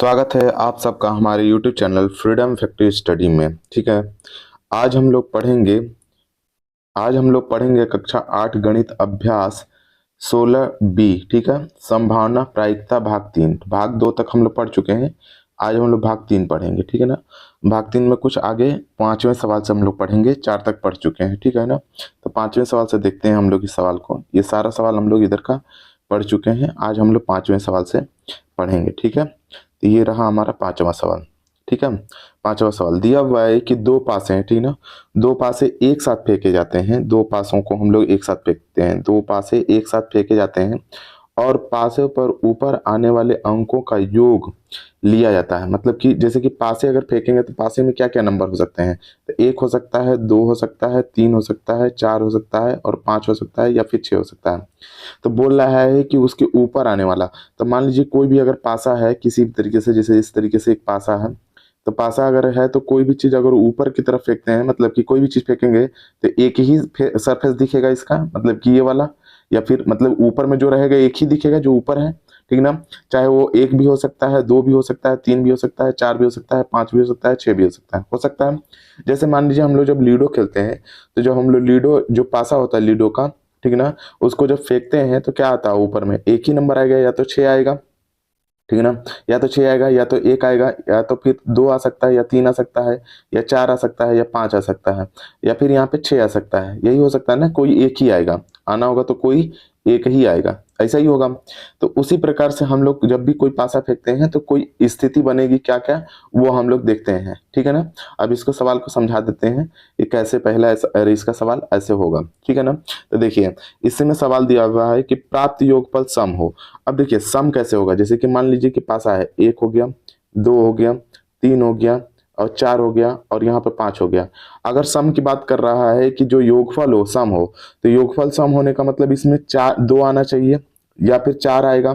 स्वागत है आप सबका हमारे YouTube channel freedom factory study में। ठीक है। आज हम लोग पढ़ेंगे आज हम लोग पढ़ेंगे कक्षा 8 गणित अभ्यास 16B। ठीक है। संभावना प्रायिकता भाग 3 भाग 2 तक हम लोग पढ़ चुके हैं। आज हम लोग भाग 3 पढ़ेंगे। ठीक है ना। भाग 3 में कुछ आगे 5वें सवाल से हम लोग पढ़ेंगे। 4 तक पढ़ चुके हैं। ठीक है ना। तो 5वें सवाल से देखते हैं हम लोग इस सवाल को। ये सारा सवाल हम लोग इधर का पढ़ चुके हैं। आज हम लोग 5वें सवाल से पढ़ेंगे। ठीक है। तो ये रहा हमारा 5वां सवाल। ठीक है। 5वां सवाल दिया हुआ है कि दो पासे हैं। ठीक ना। दो पासे एक साथ फेंके जाते हैं। दो पासों को हम लोग एक साथ फेंकते हैं। दो पासे एक साथ फेंके जाते हैं और पासे पर ऊपर आने वाले अंकों का योग लिया जाता है। मतलब कि जैसे कि पासे अगर फेंकेंगे तो पासे में क्या क्या नंबर हो सकते हैं। तो 1 हो सकता है, 2 हो सकता है, 3 हो सकता है, 4 हो सकता है और 5 हो सकता है या फिर 6 हो सकता है। तो बोल रहा है कि उसके ऊपर आने वाला। तो मान लीजिए कोई भी अगर पासा है किसी भी तरीके से, जैसे इस तरीके से एक पासा है। तो पासा अगर है तो कोई भी चीज अगर ऊपर की तरफ फेंकते हैं, मतलब कि कोई भी चीज फेंकेंगे तो एक ही सरफेस दिखेगा इसका, मतलब कि ये वाला। या फिर मतलब ऊपर में जो रहेगा एक ही दिखेगा जो ऊपर है। ठीक ना। चाहे वो 1 भी हो सकता है, 2 भी हो सकता है, 3 भी हो सकता है, 4 भी हो सकता है, 5 भी हो सकता है, 6 भी हो सकता है। जैसे मान लीजिए हम लोग जब लूडो खेलते हैं तो जब हम लोग लूडो जो पासा होता है लूडो का, ठीक ना, उसको जब फेंकते हैं तो क्या आता है ऊपर में एक ही नंबर आएगा, या तो 6 आएगा। ठीक है ना। या तो 6 आएगा, या तो 1 आएगा, या तो फिर 2 आ सकता है, या 3 आ सकता है, या 4 आ सकता है, या 5 आ सकता है, या फिर यहाँ पे 6 आ सकता है। यही हो सकता है ना, कोई एक ही आएगा। आना होगा तो कोई एक ही आएगा, ऐसा ही होगा। तो उसी प्रकार से हम लोग जब भी कोई पासा फेंकते हैं तो कोई स्थिति बनेगी क्या क्या, वो हम लोग देखते हैं। ठीक है ना। अब इसको सवाल को समझा देते हैं कि कैसे पहला इसका सवाल ऐसे होगा। ठीक है ना। तो देखिए इससे में सवाल दिया हुआ है कि प्राप्त योगफल सम हो। अब देखिए सम कैसे होगा। जैसे कि मान लीजिए कि पासा है, 1 हो गया, 2 हो गया, 3 हो गया और 4 हो गया और यहाँ पे 5 हो गया। अगर सम की बात कर रहा है कि जो योगफल हो सम हो, तो योगफल सम होने का मतलब इसमें 2 आना चाहिए, या फिर 4 आएगा।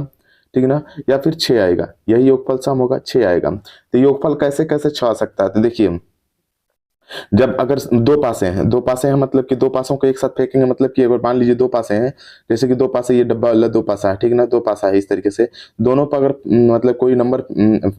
ठीक ना। या फिर 6 आएगा। यही योगफल सम होगा, 6 आएगा। तो योगफल कैसे कैसे 6 आ सकता है। तो देखिए जब अगर दो पासे हैं मतलब कि दो पासों को एक साथ फेंकेंगे, मतलब कि अगर मान लीजिए दो पासे हैं, जैसे कि दो पासे, ये डब्बा वाला दो पासा है। ठीक ना। दो पासा है इस तरीके से। दोनों पर अगर मतलब कोई नंबर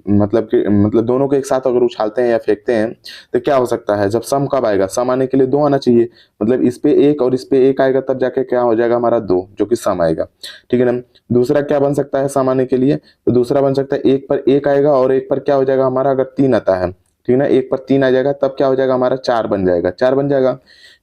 मतलब दोनों को एक साथ अगर उछालते हैं या फेंकते हैं तो क्या हो सकता है। जब सम कब आएगा, सम आने के लिए 2 आना चाहिए। मतलब इस पे 1 और इस पे 1 आएगा, तब जाके क्या हो जाएगा हमारा 2, जो कि सम आएगा। ठीक है ना। दूसरा क्या बन सकता है सम आने के लिए, तो दूसरा बन सकता है 1 पर 1 आएगा और 1 पर क्या हो जाएगा हमारा, अगर 3 आता है। ठीक है ना। 1 पर 3 आ जाएगा, तब क्या हो जाएगा हमारा 4 बन जाएगा, 4 बन जाएगा।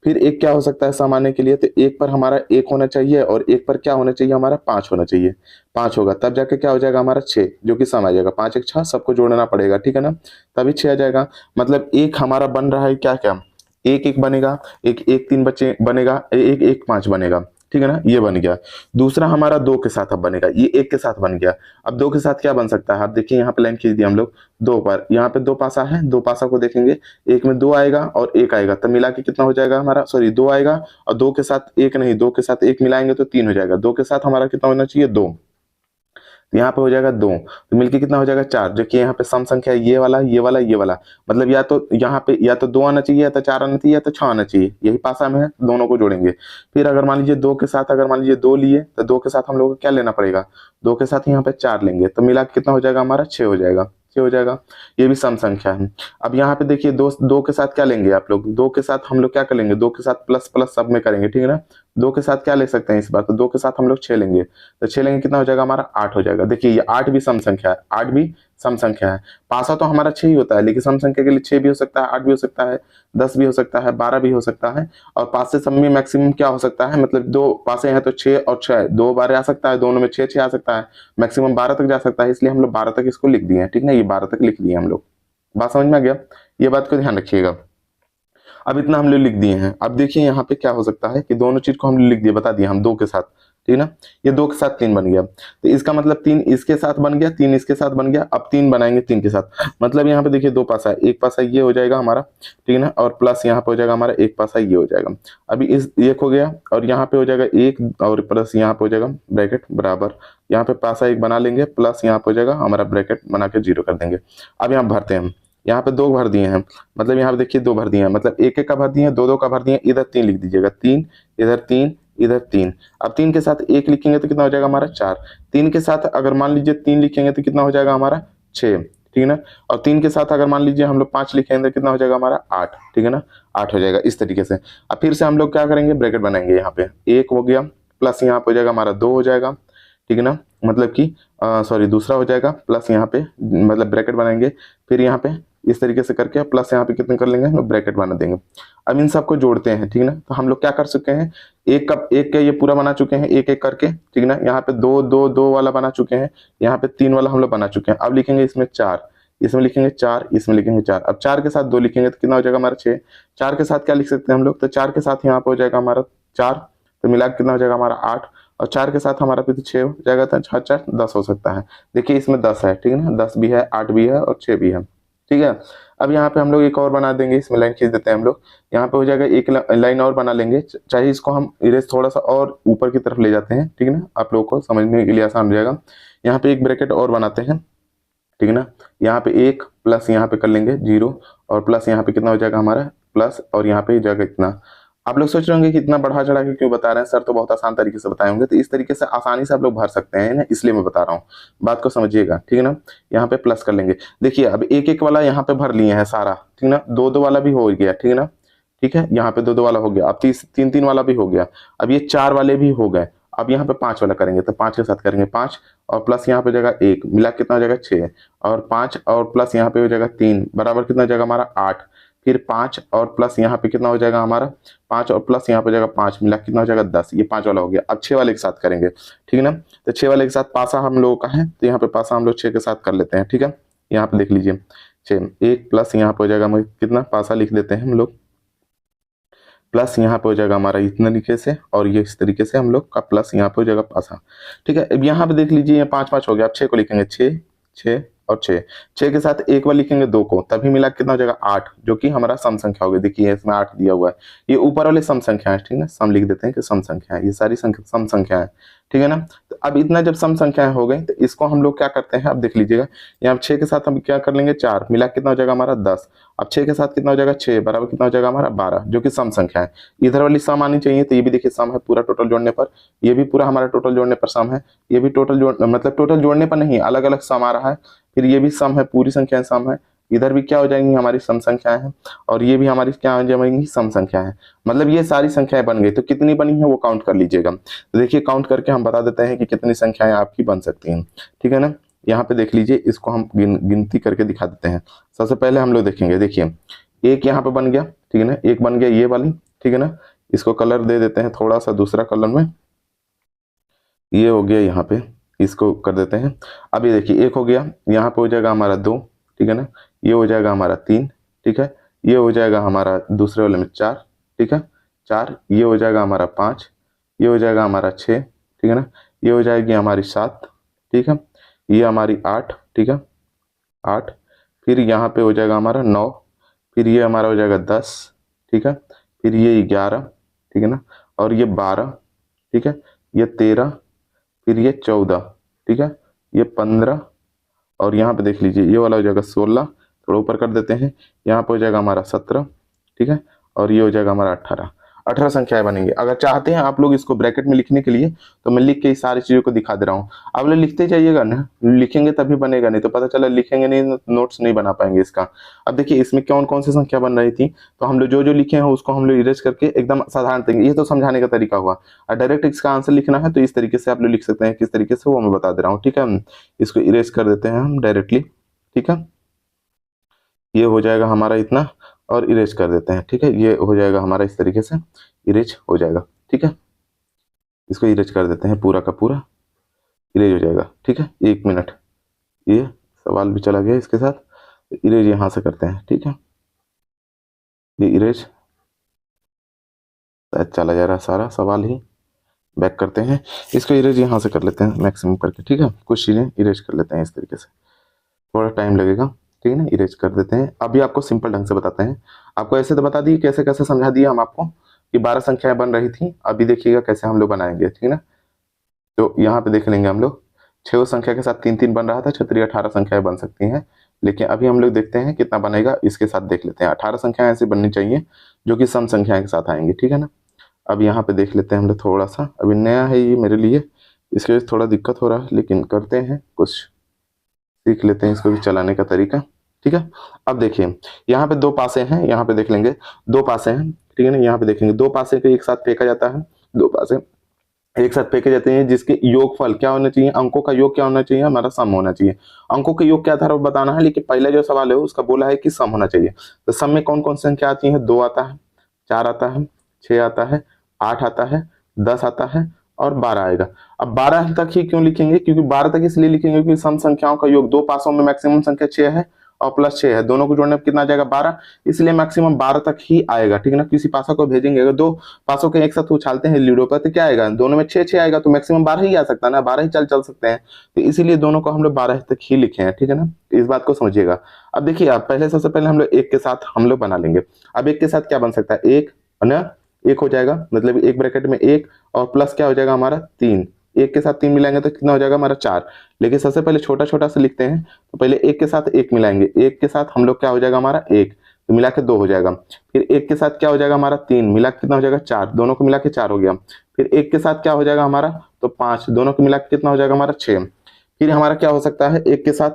फिर एक क्या हो सकता है सम आने के लिए, तो 1 पर हमारा 1 होना चाहिए और 1 पर क्या होना चाहिए हमारा 5 होना चाहिए। 5 होगा तब जाके क्या हो जाएगा हमारा 6, जो कि सम आ जाएगा। 5 1 6 सबको जोड़ना पड़ेगा। ठीक है ना। तभी 6 आ जाएगा। मतलब एक हमारा बन रहा है क्या क्या, 1 1 बनेगा, 1 1 3 बच्चे बनेगा, 1 1 5 बनेगा। ठीक है ना। ये बन गया। दूसरा हमारा 2 के साथ अब बनेगा, ये 1 के साथ बन गया। अब 2 के साथ क्या बन सकता है, आप देखिए यहाँ पे लाइन खींच दिया हम लोग। 2 पर यहाँ पे 2 पासा है, 2 पासा को देखेंगे, एक में 2 आएगा और 1 आएगा, तब मिला के कितना हो जाएगा हमारा, सॉरी 2 आएगा। और 2 के साथ 1 नहीं, 2 के साथ 1 मिलाएंगे तो 3 हो जाएगा। 2 के साथ हमारा कितना होना चाहिए 2, यहाँ पे हो जाएगा 2, तो मिलके कितना हो जाएगा 4, जो कि यहाँ पे सम संख्या है ये वाला ये वाला ये वाला। मतलब या तो यहाँ पे या तो 2 आना चाहिए, या तो 4 आना चाहिए, या तो 6 आना चाहिए। यही पासा में है, दोनों को जोड़ेंगे। फिर अगर मान लीजिए 2 के साथ, अगर मान लीजिए 2 लिए तो 2 के साथ हम लोग को क्या लेना पड़ेगा, 2 के साथ यहाँ पे 4 लेंगे, तो मिला के कितना हो जाएगा हमारा 6 हो जाएगा, 6 हो जाएगा। ये भी सम संख्या है। अब यहाँ पे देखिए 2 के साथ क्या लेंगे आप लोग, 2 के साथ हम लोग क्या कर लेंगे, 2 के साथ प्लस प्लस सब में करेंगे। ठीक है ना। 2 के साथ क्या ले सकते हैं इस बार, तो 2 के साथ हम लोग 6 लेंगे, तो 6 लेंगे कितना हो जाएगा हमारा 8 हो जाएगा। देखिए ये 8 भी सम संख्या है, 8 भी सम संख्या है। पासा तो हमारा 6 ही होता है, लेकिन सम संख्या के लिए 6 भी हो सकता है, 8 भी हो सकता है, 10 भी हो सकता है, 12 भी हो सकता है। और पास से सम में मैक्सिमम क्या हो सकता है, मतलब 2 पासे हैं तो 6 और 6 2 बार आ सकता है, दोनों में 6 6 आ सकता है, मैक्सिमम 12 तक जा सकता है। इसलिए हम लोग 12 तक इसको लिख दिए हैं। ठीक ना। ये 12 तक लिख दिए हम लोग। बात समझ में आ गया। ये बात को ध्यान रखिएगा। अब इतना हम लोग लिख दिए हैं। अब देखिए यहाँ पे क्या हो सकता है कि दोनों चीज को हम लिख दिए, बता दिए हम 2 के साथ। ठीक ना। ये 2 के साथ 3 बन गया, तो इसका मतलब 3 इसके साथ बन गया, 3 इसके साथ बन गया। अब 3 बनाएंगे 3 के साथ, मतलब यहाँ पे देखिए 2 पासा है, एक पासा ये हो जाएगा हमारा। ठीक है ना। और प्लस यहाँ पे हो जाएगा हमारा एक पासा ये हो जाएगा। अभी इस एक हो गया और यहाँ पे हो जाएगा 1 और प्लस यहाँ पे हो जाएगा ब्रैकेट बराबर, यहाँ पे पासा 1 बना लेंगे, प्लस यहाँ पे हो जाएगा हमारा ब्रैकेट बना के 0 कर देंगे। अब यहाँ भरते हैं, यहाँ पे 2 भर दिए हैं, मतलब यहाँ पे देखिए 2 भर दिए हैं, मतलब 1 1 का भर दिए हैं, 2 2 का भर दिए हैं, इधर 3 लिख दीजिएगा, 3 इधर 3 इधर 3। अब 3 के साथ 1 लिखेंगे तो कितना हो जाएगा हमारा 4। 3 के साथ अगर मान लीजिए 3 लिखेंगे तो कितना हो जाएगा हमारा 6, ठीक है ना। और 3 के साथ अगर मान लीजिए हम लोग 5 लिखेंगे तो कितना हो जाएगा हमारा 8, ठीक है ना, 8 हो जाएगा इस तरीके से। अब फिर से हम लोग क्या करेंगे, ब्रैकेट बनाएंगे, यहाँ पे 1 हो गया, प्लस यहाँ पे हो जाएगा हमारा 2 हो जाएगा, ठीक है ना, मतलब कि सॉरी दूसरा हो जाएगा, प्लस यहाँ पे मतलब ब्रैकेट बनाएंगे, फिर यहाँ पे इस तरीके से करके प्लस यहाँ पे कितने कर लेंगे, हम ब्रैकेट बना देंगे। अब इन सबको जोड़ते हैं, ठीक है ना। तो हम लोग क्या कर चुके हैं, एक का एक का ये पूरा बना चुके हैं एक एक करके, ठीक है ना। यहाँ पे 2 2 2 वाला बना चुके हैं, यहाँ पे 3 वाला हम लोग बना चुके हैं। अब लिखेंगे इसमें 4, इसमें लिखेंगे 4, इसमें लिखेंगे 4। अब 4 के साथ 2 लिखेंगे तो कितना हो जाएगा हमारा 6। 4 के साथ क्या लिख सकते हैं हम लोग, तो 4 के साथ यहाँ पे हो जाएगा हमारा 4, तो मिला के कितना हो जाएगा हमारा 8, और 4 के साथ हमारा फिर 6 हो जाएगा, तो 6 4 10 हो सकता है। देखिए इसमें 10 है, ठीक है ना, 10 भी है, 8 भी है और 6 भी है, ठीक है। अब यहाँ पे हम लोग एक और बना देंगे, इसमें लाइन खींच देते हैं हम लोग, यहाँ पे हो जाएगा एक लाइन और बना लेंगे, चाहे इसको हम इरेज थोड़ा सा और ऊपर की तरफ ले जाते हैं, ठीक है ना, आप लोगों को समझने के लिए आसान हो जाएगा। यहाँ पे एक ब्रैकेट और बनाते हैं, ठीक है ना। यहाँ पे 1 प्लस यहाँ पे कर लेंगे 0, और प्लस यहाँ पे कितना हो जाएगा हमारा प्लस, और यहाँ पे जाएगा इतना। आप लोग सोच रहे होंगे कि इतना बढ़ा चढ़ा के क्यों बता रहे हैं सर, तो बहुत आसान तरीके से बताए होंगे। तो इस तरीके से आसानी से आप लोग भर सकते हैं ना, इसलिए मैं बता रहा हूँ, बात को समझिएगा, ठीक है ना। यहाँ पे प्लस कर लेंगे, देखिए अब एक एक वाला यहाँ पे भर लिए हैं सारा, ठीक है ना, 2 2 वाला भी हो गया, ठीक है ना, ठीक है, यहाँ पे 2 2 वाला हो गया, अब 3 3 वाला भी हो गया, अब ये 4 वाले भी हो गए। अब यहाँ पे 5 वाला करेंगे, तो 5 के साथ करेंगे 5, और प्लस यहाँ पे हो जाएगा 1, मिला कितना हो जाएगा 6, और 5 और प्लस यहाँ पे हो जाएगा 3, बराबर कितना हो जाएगा हमारा 8, फिर 5 और प्लस यहाँ पे कितना हो जाएगा हमारा 5, और प्लस यहाँ पे हो जाएगा 5, मिला कितना हो जाएगा 10, ये 5 वाला हो गया। अब 6 वाले के साथ करेंगे, ठीक है ना, तो 6 वाले के साथ पासा हम लोगों का है, तो यहाँ पे पासा हम लोग 6 के साथ कर लेते हैं, ठीक है। यहाँ पे देख लीजिए 6, 1 प्लस यहाँ पे हो जाएगा कितना, पासा लिख देते हैं हम लोग, प्लस यहाँ पे हो जाएगा हमारा इस तरीके से, और ये इस तरीके से हम लोग का प्लस यहाँ पे हो जाएगा पासा, ठीक है। अब यहाँ पे देख लीजिए ये 5 5 हो गया, अब 6 को लिखेंगे 6 6 और 6, 6 के साथ एक बार लिखेंगे 2 को, तभी मिला कितना हो जाएगा 8, जो कि हमारा सम संख्या होगी। देखिए इसमें 8 दिया हुआ है, ये ऊपर वाले सम संख्या है, ठीक है, सम लिख देते हैं कि सम संख्या है, ये सारी सम संख्या है, ठीक है ना। तो अब इतना जब सम संख्याएं हो गई, तो इसको हम लोग क्या करते हैं, अब देख लीजिएगा यहाँ 6 के साथ हम क्या कर लेंगे 4, मिला कितना हो जाएगा हमारा 10, अब 6 के साथ कितना हो जाएगा 6, बराबर कितना हो जाएगा हमारा 12, जो कि सम संख्या है। इधर वाली सम आनी चाहिए, तो ये भी देखिए सम है पूरा टोटल जोड़ने पर, ये भी पूरा हमारा टोटल जोड़ने पर सम है, ये भी टोटल जोड़ मतलब टोटल जोड़ने पर नहीं, अलग अलग सम आ रहा है, फिर ये भी सम है, पूरी संख्या सम है, इधर भी क्या हो जाएंगी हमारी सम संख्याएं हैं, और ये भी हमारी क्या हो जाएंगी सम संख्या है। मतलब ये सारी संख्याएं बन गई, तो कितनी बनी है वो काउंट कर लीजिएगा। तो देखिए काउंट करके हम बता देते हैं कि कितनी संख्याएं आपकी बन सकती हैं, ठीक है ना। यहाँ पे देख लीजिए, इसको हम गिनती करके दिखा देते हैं। सबसे पहले हम लोग देखेंगे, देखिए एक यहाँ पे बन गया, ठीक है ना, एक बन गया ये वाली, ठीक है ना, इसको कलर दे देते हैं थोड़ा सा दूसरा कलर में, ये हो गया यहाँ पे, इसको कर देते हैं। अब ये देखिए एक हो गया, यहाँ पे हो जाएगा हमारा 2, ठीक है ना, ये हो जाएगा हमारा 3, ठीक है, ये हो जाएगा हमारा दूसरे वाले में 4, ठीक है, 4, ये हो जाएगा हमारा 5, ये हो जाएगा हमारा 6, ठीक है ना, ये हो जाएगी हमारी 7, ठीक है, ये हमारी 8, ठीक है 8, फिर यहाँ पे हो जाएगा हमारा 9, फिर ये हमारा हो जाएगा 10, ठीक है, फिर ये 11, ठीक है ना, और ये 12, ठीक है, ये 13, फिर ये 14, ठीक है, ये 15, और यहाँ पे देख लीजिए ये वाला हो जाएगा 16, थोड़ा ऊपर कर देते हैं, यहाँ पे हो जाएगा हमारा 17, ठीक है, और ये हो जाएगा हमारा 18। 18 संख्याएं बनेंगी। अगर चाहते हैं आप लोग इसको ब्रैकेट में लिखने के लिए, तो मैं लिख के इस सारी चीजों को दिखा दे रहा हूँ, आप लोग लिखते जाइएगा ना, लिखेंगे तभी बनेगा, नहीं तो पता चला लिखेंगे नहीं, नोट्स नहीं बना पाएंगे इसका। अब देखिए इसमें कौन कौन सी संख्या बन रही थी, तो हम लोग जो जो लिखे हैं उसको हम लोग इरेज करके एकदम साधारण देंगे, ये तो समझाने का तरीका हुआ। और डायरेक्ट इसका आंसर लिखना है तो इस तरीके से आप लोग लिख सकते हैं, किस तरीके से वो मैं बता दे रहा हूँ, ठीक है। इसको इरेज कर देते हैं हम डायरेक्टली, ठीक है, ये हो जाएगा हमारा इतना, और इरेज कर देते हैं, ठीक है, ये हो जाएगा हमारा इस तरीके से इरेज हो जाएगा, ठीक है। इसको इरेज कर देते हैं, पूरा का पूरा इरेज हो जाएगा, ठीक है। 1 मिनट, ये सवाल भी चला गया इसके साथ, इरेज यहाँ से करते हैं, ठीक है, ये इरेज शायद चला जा रहा सारा सवाल ही, बैक करते हैं, इसको इरेज यहाँ से कर लेते हैं मैक्सिमम करके, ठीक है, कुछ चीज़ें इरेज कर लेते हैं इस तरीके से, थोड़ा टाइम लगेगा, ठीक है ना, इरेज कर देते हैं। अभी आपको सिंपल ढंग से बताते हैं, आपको ऐसे तो बता दिए कैसे कैसे समझा दिया हम आपको कि 12 संख्याएं बन रही थी, अभी देखिएगा कैसे हम लोग बनाएंगे, ठीक है ना। तो यहाँ पे देख लेंगे हम लोग 6 संख्या के साथ 3 3 बन रहा था, छतरी 18 संख्याएं बन सकती हैं, लेकिन अभी हम लोग देखते हैं कितना बनेगा, इसके साथ देख लेते हैं। 18 संख्याएं ऐसी बननी चाहिए जो कि सम संख्याएं के साथ आएंगी, ठीक है ना। अब यहाँ पे देख लेते हैं हम लोग थोड़ा सा, अभी नया है ये मेरे लिए, इसके वजह से थोड़ा दिक्कत हो रहा है, लेकिन करते हैं कुछ सीख लेते हैं इसको भी चलाने का तरीका। ठीक है, अब देखिए यहाँ पे दो पासे हैं, यहाँ पे देख लेंगे दो पासे हैं, ठीक है ना। यहाँ पे देखेंगे दो पासे को एक साथ फेंका जाता है, दो पासे एक साथ फेंके जाते हैं जिसके योगफल क्या होना चाहिए, अंकों का योग क्या होना चाहिए, हमारा सम होना चाहिए। अंकों के योग क्या था वो बताना है, लेकिन पहला जो सवाल है उसका बोला है कि सम होना चाहिए। तो सम में कौन कौन सी संख्या आती है, 2 आता है, 4 आता है, 6 आता है, 8 आता है, 10 आता है और 12 आएगा। अब 12 तक ही क्यों लिखेंगे, क्योंकि 12 तक इसलिए लिखेंगे क्योंकि सम संख्याओं का योग दो पासों में मैक्सिमम संख्या 6 है और प्लस 6 है, दोनों को जोड़ने पर कितना आ जाएगा 12, इसलिए मैक्सिमम 12 तक ही आएगा। ठीक है ना, किसी पासा को भेजेंगे अगर दो पासों के एक साथ उछालते हैं लीडो पर तो क्या आएगा, दोनों में 6 6 आएगा, तो मैक्सिमम 12 ही आ सकता है ना, 12 ही चल सकते हैं, तो इसीलिए दोनों को हम लोग 12 तक ही लिखे हैं। ठीक है ना, इस बात को समझिएगा। अब देखिए आप पहले सबसे पहले हम लोग एक के साथ हम लोग बना लेंगे। अब एक के साथ क्या बन सकता है, एक ना एक हो जाएगा, मतलब एक ब्रैकेट में एक और प्लस क्या हो जाएगा हमारा 3, एक के साथ 3 मिलाएंगे तो कितना हो जाएगा हमारा 4। लेकिन सबसे पहले छोटा छोटा से लिखते हैं, तो पहले एक के साथ एक मिलाएंगे, एक के साथ हम लोग क्या हो जाएगा हमारा एक, तो मिला के 2 हो जाएगा। फिर एक के साथ क्या हो जाएगा हमारा 3, मिला के कितना हो जाएगा 4, दोनों को मिला के 4 हो गया। फिर एक के साथ क्या हो जाएगा हमारा तो 5, दोनों को मिला के कितना हो जाएगा हमारा 6। फिर हमारा क्या हो सकता है एक के साथ,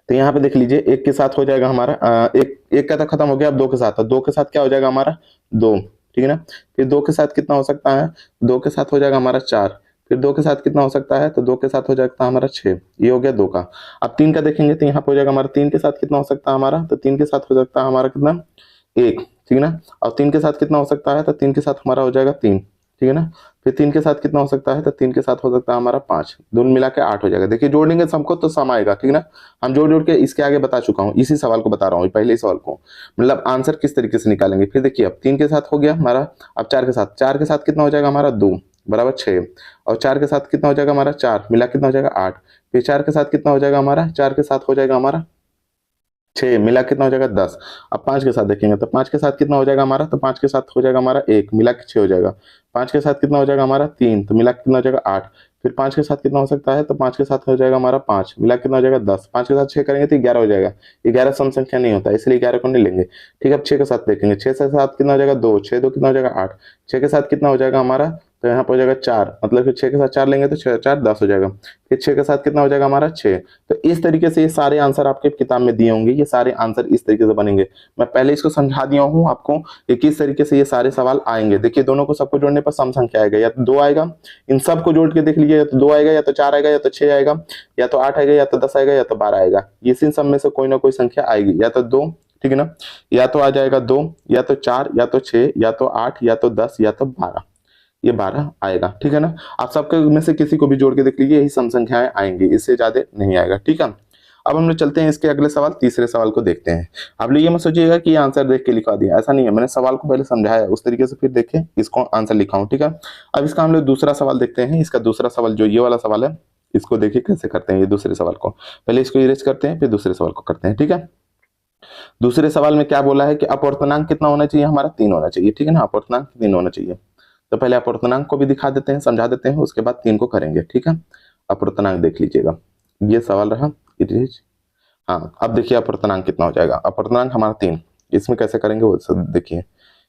तो यहाँ पे देख लीजिए एक के साथ हो जाएगा हमारा एक का तो खत्म हो गया, अब 2 के साथ, तो 2 के साथ क्या हो जाएगा हमारा 2। ठीक है ना, फिर 2 के साथ कितना हो सकता है, 2 के साथ हो जाएगा हमारा 4, फिर 2 के साथ कितना हो सकता है, तो 2 के साथ हो जाता है हमारा 6, ये हो गया 2 का। अब 3 का देखेंगे तो यहाँ पे हो जाएगा हमारा 3 के साथ कितना हो सकता है हमारा, तो 3 के साथ हो सकता है हमारा कितना 1। ठीक है ना, और 3 के साथ कितना हो सकता है, तो 3 के साथ हमारा हो जाएगा 3। ठीक है ना, फिर 3 के साथ कितना हो सकता है, तो 3 के साथ हो सकता है हमारा 5, दोनों मिला के 8 हो जाएगा। देखिए जोड़ेंगे सबको तो सम आएगा। ठीक है ना, हम जोड़ जोड़ के इसके आगे बता चुका हूँ, इसी सवाल को बता रहा हूँ, पहले सवाल को, मतलब आंसर किस तरीके से निकालेंगे। फिर देखिए अब 3 के साथ हो गया हमारा, अब 4 के साथ, 4 के साथ कितना हो जाएगा हमारा 2 बराबर 6, और 4 के साथ कितना हो जाएगा हमारा 4, मिला कितना हो जाएगा 8। फिर 4 के साथ कितना हो जाएगा हमारा, 4 के साथ हो जाएगा हमारा 6, मिला कितना हो जाएगा 10। अब 5 के साथ देखेंगे तो 5 के साथ कितना हो जाएगा हमारा, तो 5 के साथ हो जाएगा हमारा 1, मिला के 6 हो जाएगा। 5 के साथ कितना हो जाएगा हमारा 3, तो मिला कितना हो जाएगा 8। फिर 5 के साथ कितना हो सकता है, तो 5 के साथ हो जाएगा हमारा 5, मिला कितना हो जाएगा 10। 5 के साथ 6 करेंगे तो 11 हो जाएगा, 11 सम संख्या नहीं होता इसलिए 11 को नहीं लेंगे। ठीक है, अब 6 के साथ देखेंगे, 6 से साथ कितना हो जाएगा 2, 6 2 कितना हो जाएगा 8। 6 के साथ कितना हो जाएगा हमारा, तो यहाँ पर हो जाएगा 4, मतलब फिर 6 के साथ 4 लेंगे तो 6 4 10 हो जाएगा। फिर 6 के साथ कितना हो जाएगा हमारा 6। तो इस तरीके से ये सारे आंसर आपके किताब में दिए होंगे, ये सारे आंसर इस तरीके से बनेंगे। मैं पहले इसको समझा दिया हूँ आपको कि किस तरीके से ये सारे सवाल आएंगे। देखिए दोनों को सबको जोड़ने पर सम संख्या आएगा, या तो 2 आएगा, इन सबको जोड़ के देख लीजिए, या तो 2 आएगा, या तो 4 आएगा, या तो 6 आएगा, या तो 8 आएगा, या तो 10 आएगा, या तो 12 आएगा। इसी सब में से कोई ना कोई संख्या आएगी, या तो 2, ठीक है ना, या तो आ जाएगा 2, या तो 4, या तो 6, या तो 8, या तो 10, या तो 12, ये 12 आएगा। ठीक है ना, आप सबके में से किसी को भी जोड़ के देख लीजिए, यही सम संख्याएं आएंगी, इससे ज्यादा नहीं आएगा। ठीक है, अब हम लोग चलते हैं इसके अगले सवाल, तीसरे सवाल को देखते हैं। आप लोग ये मत सोचिएगा कि ये आंसर देख के लिखा दिया, ऐसा नहीं है, मैंने सवाल को पहले समझाया उस तरीके से फिर देखे इसको आंसर लिखा हूं। ठीक है, अब इसका हम लोग दूसरा सवाल देखते हैं। इसका दूसरा सवाल जो ये वाला सवाल है, इसको देखिए कैसे करते हैं ये दूसरे सवाल को। पहले इसको इरेज करते हैं फिर दूसरे सवाल को करते हैं। ठीक है, दूसरे सवाल में क्या बोला है कि अपवर्तनांक कितना होना चाहिए हमारा, 3 होना चाहिए। ठीक है ना, अपवर्तनांक 3 होना चाहिए। तो पहले अपवर्तनांक को भी दिखा देते हैं, समझा देते हैं, उसके बाद 3 को करेंगे। ठीक है, अपवर्तनांक देख लीजिएगा, ये सवाल रहा इरेज। हाँ, अब देखिए अपवर्तनांक कितना हो जाएगा, अपवर्तनांक हमारा 3, इसमें कैसे करेंगे वो सब देखिए।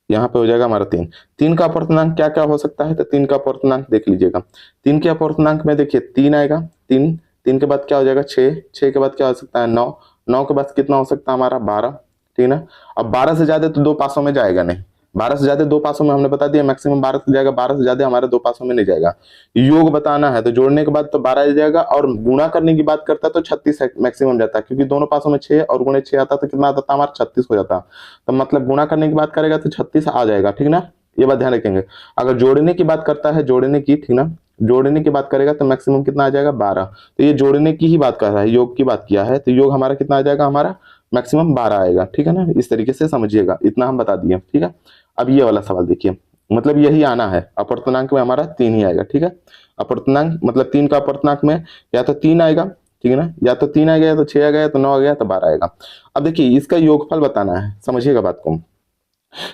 यहाँ पे हो जाएगा हमारा 3, 3 का अपवर्तनांक क्या क्या हो सकता है, तो 3 का अपवर्तनांक देख लीजिएगा। 3 के अपवर्तनांक में देखिए 3 आएगा, 3, 3 के बाद क्या हो जाएगा 6, 6 के बाद क्या हो सकता है 9, 9 के बाद कितना हो सकता है हमारा 12। ठीक है ना, अब 12 से ज्यादा तो 2 पासों में जाएगा नहीं, 12 से ज्यादा 2 पासों में हमने बता दिया मैक्सिमम 12 से जाएगा, 12 से ज्यादा हमारे 2 पासों में नहीं जाएगा। योग बताना है तो जोड़ने के बाद तो 12 जाएगा, और गुणा करने की बात करता है तो 36 मैक्सिमम जाता है, क्योंकि दोनों पासों में 6 और गुणे 6 आता तो कितना आता था हमारा 36 हो जाता। तो मतलब गुणा करने की बात करेगा तो 36 आ जाएगा। ठीक ना, ये बात ध्यान रखेंगे। अगर जोड़ने की बात करता है, जोड़ने की, ठीक ना, जोड़ने की बात करेगा तो मैक्सिमम कितना आ जाएगा 12। तो ये जोड़ने की ही बात कर रहा है, योग की बात किया है, तो योग हमारा कितना आ जाएगा हमारा मैक्सिमम 12 आएगा। ठीक है ना, इस तरीके से समझिएगा, इतना हम बता दिए। ठीक है, अब ये वाला सवाल देखिए, मतलब यही आना है, अपवर्तनांक में हमारा 3 ही आएगा। ठीक है, अपवर्तनांक मतलब 3 का अपवर्तनांक में या तो 3 आएगा, ठीक है ना, या तो 3 आ गया, या तो 6 आ गया, या तो 9 आ गया, तो 12 आएगा। अब देखिए इसका योगफल बताना है, समझिएगा बात को।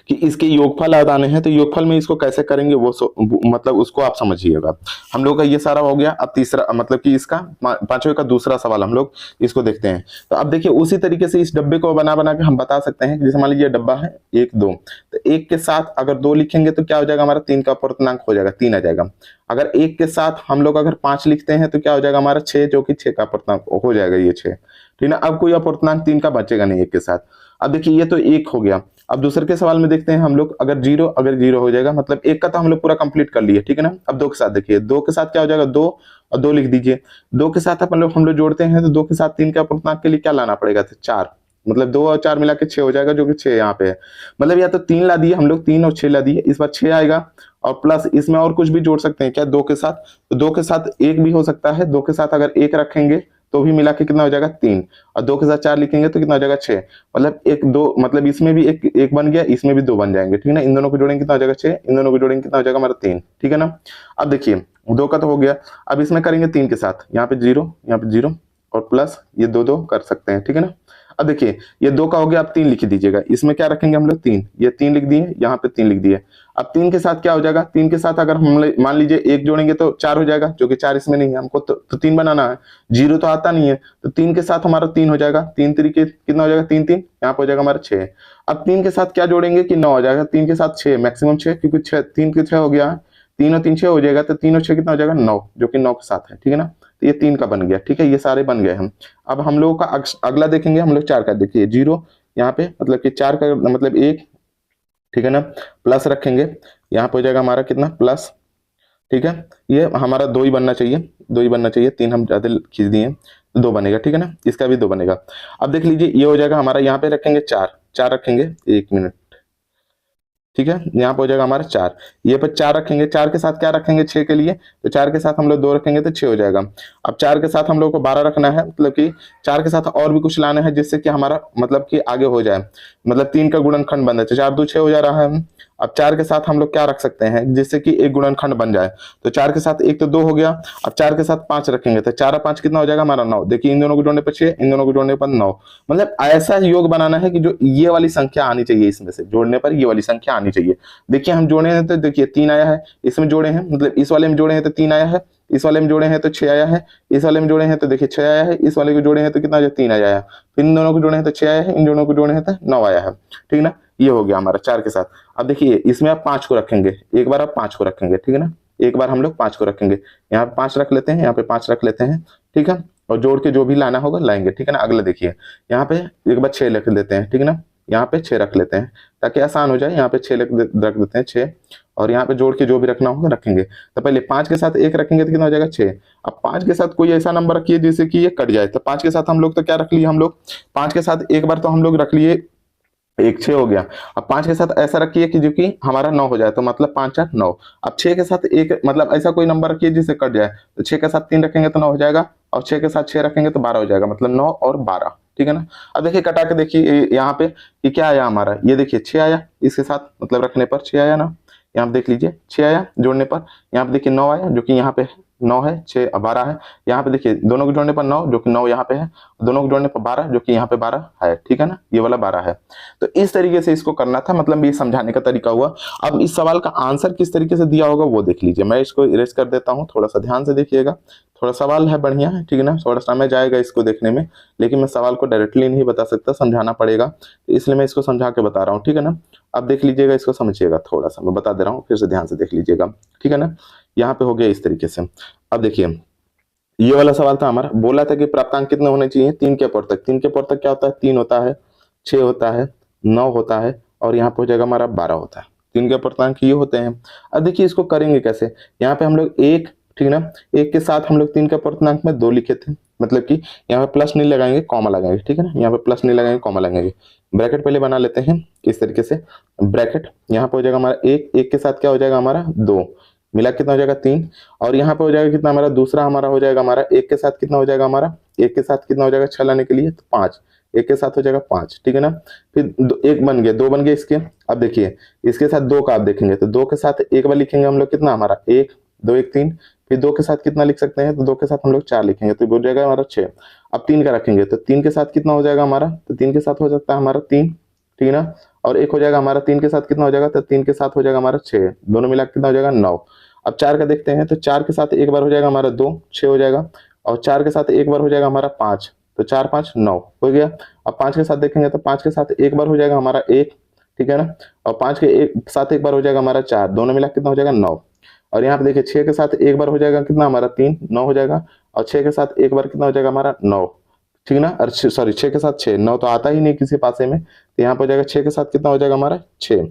कि इसके योगफल बताने हैं, तो योगफल में इसको कैसे करेंगे मतलब उसको आप समझिएगा। हम लोग का ये सारा हो गया। अब तीसरा मतलब कि इसका पांचवे का दूसरा सवाल हम लोग इसको देखते हैं। तो अब देखिए उसी तरीके से इस डब्बे को बना बना के हम बता सकते हैं। जैसे मान लीजिए डब्बा है 1 2, तो 1 के साथ अगर 2 लिखेंगे तो क्या हो जाएगा हमारा 3 का अपूर्णांक हो जाएगा, 3 आ जाएगा। अगर 1 के साथ हम लोग अगर 5 लिखते हैं तो क्या हो जाएगा हमारा 6, जो कि 6 का अपूर्णांक हो जाएगा, ये 6, ठीक ना। अब कोई अपूर्णांक 3 का बचेगा नहीं 1 के साथ। अब देखिए ये तो 1 हो गया। अब दूसरे के सवाल में देखते हैं हम लोग, अगर जीरो हो जाएगा, मतलब 1 का तो हम लोग पूरा कंप्लीट कर लिए, ठीक है ना। अब 2 के साथ देखिए, 2 के साथ क्या हो जाएगा 2 और 2 लिख दीजिए। 2 के साथ हम लोग जोड़ते हैं तो 2 के साथ 3 के अपूर्णांक के लिए क्या लाना पड़ेगा, तो 4, मतलब 2 और 4 मिला के 6 हो जाएगा, जो कि 6 यहाँ पे है। मतलब या तो 3 ला दिए हम लोग, 3 और 6 ला दिए, इस बार 6 आएगा। और प्लस इसमें और कुछ भी जोड़ सकते हैं क्या 2 के साथ, तो 2 के साथ 1 भी हो सकता है। 2 के साथ अगर 1 रखेंगे तो भी मिला के कितना हो जाएगा 3, और 2 के साथ 4 लिखेंगे तो कितना हो जाएगा 6। मतलब 1 2, मतलब इसमें भी एक बन गया, इसमें भी 2 बन जाएंगे, ठीक है ना। इन दोनों को जोड़ेंगे कितना हो जाएगा 6, इन दोनों को जोड़ेंगे कितना हो जाएगा हमारा 3, ठीक है ना। अब देखिए 2 का तो हो गया। अब इसमें करेंगे 3 के साथ, यहाँ पे 0, यहाँ पे 0 और प्लस ये 2 2 कर सकते हैं, ठीक है ना। अब देखिए ये 2 का हो गया, अब 3 लिख दीजिएगा। इसमें क्या रखेंगे हम लोग 3, ये 3 लिख दिए, यहाँ पे 3 लिख दिए। अब 3 के साथ क्या हो जाएगा, 3 के साथ अगर हम मान लीजिए 1 जोड़ेंगे तो 4 हो जाएगा, जो कि 4 इसमें नहीं है, हमको तो 3 बनाना है, 0 तो आता नहीं है। तो 3 के साथ हमारा 3 हो जाएगा, 3 तरीके कितना हो जाएगा 3 3, यहाँ पे हो जाएगा हमारा 6। अब 3 के साथ क्या जोड़ेंगे कि 9 हो जाएगा, 3 के साथ 6, मैक्सिमम 6, क्योंकि 6 3 के 6 हो गया, 3 और 3 6 हो जाएगा, तो 3 और 6 कितना हो जाएगा 9, जो कि 9 के साथ है, ठीक है ना। तो ये 3 का बन गया, ठीक है, ये सारे बन गए हम। अब हम लोगों का अगला देखेंगे हम लोग 4 का। देखिए 0 यहाँ पे, मतलब कि 4 का मतलब 1, ठीक है ना। प्लस रखेंगे, यहाँ पे हो जाएगा हमारा कितना प्लस, ठीक है। ये हमारा 2 ही बनना चाहिए, 2 ही बनना चाहिए, 3 हम ज्यादा खींच दिए, 2 बनेगा, ठीक है ना। इसका भी 2 बनेगा। अब देख लीजिए ये हो जाएगा हमारा, यहाँ पे रखेंगे 4, 4 रखेंगे, 1 मिनट, ठीक है। यहाँ पे हो जाएगा हमारा 4, ये पर 4 रखेंगे। 4 के साथ क्या रखेंगे 6 के लिए, तो 4 के साथ हम लोग 2 रखेंगे तो 6 हो जाएगा। अब 4 के साथ हम लोग को 12 रखना है, मतलब कि 4 के साथ और भी कुछ लाना है जिससे कि हमारा मतलब कि आगे हो जाए, मतलब 3 का गुणनखंड बन जाए, 4 2 6 हो जा रहा है। अब 4 के साथ हम लोग क्या रख सकते हैं जिससे कि एक गुणनखंड बन जाए, तो 4 के साथ 1 तो 2 हो गया। अब 4 के साथ 5 रखेंगे तो 4 और 5 कितना हो जाएगा हमारा 9। देखिए इन दोनों को जोड़ने पर 6, इन दोनों को जोड़ने पर 9। मतलब ऐसा योग बनाना है कि जो ये वाली संख्या आनी चाहिए, इसमें से जोड़ने पर ये वाली संख्या आनी चाहिए। देखिए हम जोड़े हैं तो देखिए 3 आया है, इसमें जोड़े हैं, मतलब इस वाले में जोड़े हैं तो 3 आया है, इस वाले में जोड़े हैं तो 6 आया है, इस वाले में जोड़े हैं तो देखिए 6 आया है, इस वाले को जोड़े हैं तो कितना आया 3 आया है, फिर इन दोनों को जोड़े हैं तो 6 आया है, इन दोनों को जोड़े हैं तो 9 आया है, ठीक ना। ये हो गया हमारा 4 के साथ। अब देखिए इसमें आप 5 को रखेंगे, एक बार आप 5 को रखेंगे, ठीक है ना। एक बार हम लोग 5 को रखेंगे, यहाँ पे 5 रख लेते हैं, यहाँ पे 5 रख लेते हैं, ठीक है। और जोड़ के जो भी लाना होगा लाएंगे, ठीक है ना। अगला देखिए यहाँ पे एक बार 6 लिख देते हैं, ठीक है ना। यहाँ पे 6 रख लेते हैं ताकि आसान हो जाए। यहाँ पे 6 रख देते हैं 6, और यहाँ पे जोड़ के जो भी रखना होगा रखेंगे। तो पहले 5 के साथ 1 रखेंगे तो कितना हो जाएगा 6। अब 5 के साथ कोई ऐसा नंबर रखिए जिससे कि ये कट जाए। तो 5 के साथ हम लोग तो क्या रख लिए हम लोग, 5 के साथ एक बार तो हम लोग रख लिए, एक 6 हो गया। अब 5 के साथ ऐसा रखिए कि जो कि हमारा 9 हो जाए, तो मतलब 5 4 9। अब 6 के साथ एक मतलब ऐसा कोई नंबर रखिए जिससे कट जाए, तो 6 के साथ 3 रखेंगे तो 9 हो जाएगा, और 6 के साथ 6 रखेंगे तो 12 हो जाएगा, मतलब 9 और 12, ठीक है ना। अब देखिए कटा के देखिए यहाँ पे ये क्या आया हमारा, ये देखिए 6 आया, इसके साथ मतलब रखने पर 6 आया ना। यहाँ पे देख लीजिए 6 आया जोड़ने पर, यहाँ पे देखिए 9 आया जो कि यहाँ पे 9 है, 6 12 है। यहाँ पे देखिए दोनों को जोड़ने पर 9 जो कि 9 यहाँ पे है, दोनों को जोड़ने पर 12 जो कि यहाँ पे 12 है, ठीक है ना। ये वाला 12 है। तो इस तरीके से इसको करना था, मतलब ये समझाने का तरीका हुआ। अब इस सवाल का आंसर किस तरीके से दिया होगा वो देख लीजिए। मैं इसको इरेज कर देता हूँ, थोड़ा सा ध्यान से देखिएगा। थोड़ा सवाल है बढ़िया है, ठीक है ना, थोड़ा समय जाएगा इसको देखने में, लेकिन मैं सवाल को डायरेक्टली नहीं बता सकता, समझाना पड़ेगा, तो इसलिए मैं इसको समझा के बता रहा हूँ, ठीक है ना। अब देख लीजिएगा, इसको समझिएगा, थोड़ा सा मैं बता दे रहा हूँ, फिर से ध्यान से देख लीजिएगा, ठीक है ना। यहाँ पे हो गया इस तरीके से। अब देखिए ये वाला सवाल था हमारा, बोला था कि प्राप्तांक कितने होने चाहिए 3 के अपर तक। 3 के अपर तक क्या होता है, 3 होता है, 6 होता है, 9 होता है, और यहाँ पे हो जाएगा हमारा 12 होता है। 3 के अपूर्णांक ये होते हैं। अब देखिए इसको करेंगे कैसे, यहाँ पे हम लोग 1, ठीक ना, 1 के साथ हम लोग 3 के अपूर्णांक में 2 लिखे थे, मतलब कि यहाँ पे प्लस नहीं लगाएंगे कॉमा लगाएंगे, ठीक है ना। यहाँ पे प्लस नहीं लगाएंगे कॉमा लगाएंगे, ब्रैकेट पहले बना लेते हैं इस तरीके से। ब्रैकेट यहाँ पे हो जाएगा हमारा 1, 1 के साथ क्या हो जाएगा हमारा 2, मिला कितना हो जाएगा 3, और यहाँ पे हो जाएगा कितना हमारा दूसरा हमारा हो जाएगा हमारा 1 के साथ कितना हो जाएगा हमारा, 1 के साथ कितना हो जाएगा 6 लाने के लिए तो 5, 1 के साथ हो जाएगा 5, ठीक है ना। फिर 1 बन गया, 2 बन गए इसके। अब देखिए इसके साथ 2 का आप देखेंगे तो 2 के साथ एक बार लिखेंगे हम लोग कितना हमारा 1 2 1 3, फिर 2 के साथ कितना लिख सकते हैं, तो 2 के साथ हम लोग 4 लिखेंगे तो हो जाएगा हमारा 6। अब 3 का रखेंगे तो 3 के साथ कितना हो जाएगा हमारा, तो 3 के साथ हो सकता है हमारा 3, ठीक है ना। और एक हो जाएगा हमारा 3 के साथ कितना हो जाएगा, तो 3 के साथ हो जाएगा हमारा 6, दोनों मिला के कितना हो जाएगा 9। अब 4 का देखते हैं, तो 4 के साथ एक बार हो जाएगा हमारा 2, 6 हो जाएगा, और 4 के साथ एक बार हो जाएगा हमारा 5, तो 4 5 9 हो गया। अब 5 के साथ देखेंगे तो 5 के साथ एक बार हो जाएगा हमारा 1, ठीक है ना, और 5 के एक साथ एक बार हो जाएगा हमारा 4, दोनों मिला कितना हो जाएगा 9। और यहाँ पे देखिए 6 के साथ एक बार हो जाएगा कितना हमारा 3, 9 हो जाएगा, और 6 के साथ एक बार कितना हो जाएगा हमारा 9, ठीक ना, और सॉरी 6 के साथ 6, 9 तो आता ही नहीं किसी पासे में, तो यहाँ पे हो जाएगा 6 के साथ कितना हो जाएगा हमारा 6,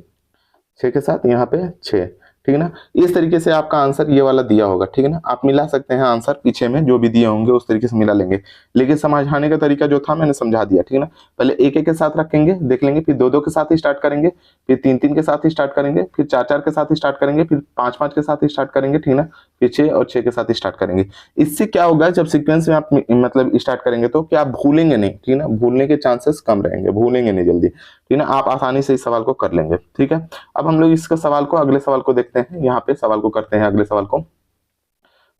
6 के साथ यहाँ पे 6, ठीक है ना। इस तरीके से आपका आंसर ये वाला दिया होगा, ठीक है ना, आप मिला सकते हैं आंसर पीछे में जो भी दिए होंगे उस तरीके से मिला लेंगे, लेकिन समझाने का तरीका जो था मैंने समझा दिया, ठीक है ना। पहले एक एक के साथ रखेंगे देख लेंगे, फिर दो दो के साथ ही स्टार्ट करेंगे, फिर तीन तीन के साथ ही स्टार्ट करेंगे, फिर चार चार के साथ ही स्टार्ट करेंगे, फिर पांच पांच के साथ ही स्टार्ट करेंगे, ठीक है ना, फिर 6 और 6 के साथ ही स्टार्ट करेंगे। इससे क्या होगा, जब सीक्वेंस में आप मतलब स्टार्ट करेंगे तो क्या आप भूलेंगे नहीं, ठीक है ना, भूलने के चांसेस कम रहेंगे, भूलेंगे नहीं जल्दी, ठीक है ना, आप आसानी से इस सवाल को कर लेंगे, ठीक है। अब हम लोग इसका सवाल को अगले सवाल को देखते हैं, यहाँ पे सवाल को करते हैं अगले सवाल को,